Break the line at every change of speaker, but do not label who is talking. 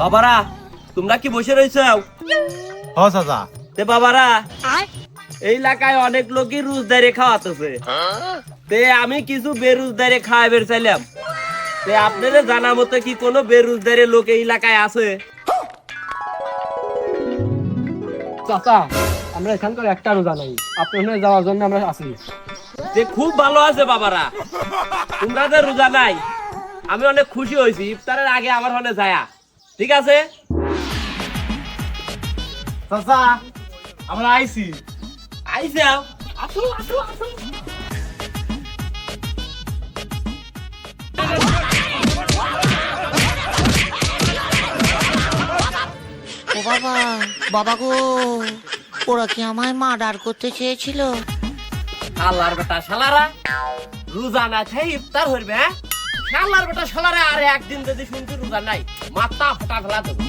বাবারা তোমরা কি বসে রয়েছো?
হ চাচা।
তে বাবারা এই এলাকায় অনেক লোকই রোজদারে খাওয়াতেছে, তে আমি কিছু বেরোজদারে খাওয়াবের চাইলাম। তে আপনাদের জানা মতো কি কোনো বেরোজদারে লোক এই এলাকায় আছে?
চাচা আমরা এখানকার একটা রোজা নাই, আপনার যাওয়ার জন্য আমরা আসি।
যে খুব ভালো আছে বাবারা, তোমরা যে রোজা নাই আমি অনেক খুশি হয়েছি। ইফতারের আগে আমার হনে যায়া, ঠিক আছে?
চাচা আমরা আইছি।
আইসে আসো আসো আসো।
ও বাবা, বাবা গো, ওরা কি আমায় মার্ডার করতে চেয়েছিল?
শালার বেটা শালারা রোজা না খাই ইফতার হইবে? হ্যাঁ শালার বেটা শালারা, আরে একদিন যদি শুনছি রোজা নাই মাথা ফাটা ফেলা দেবো।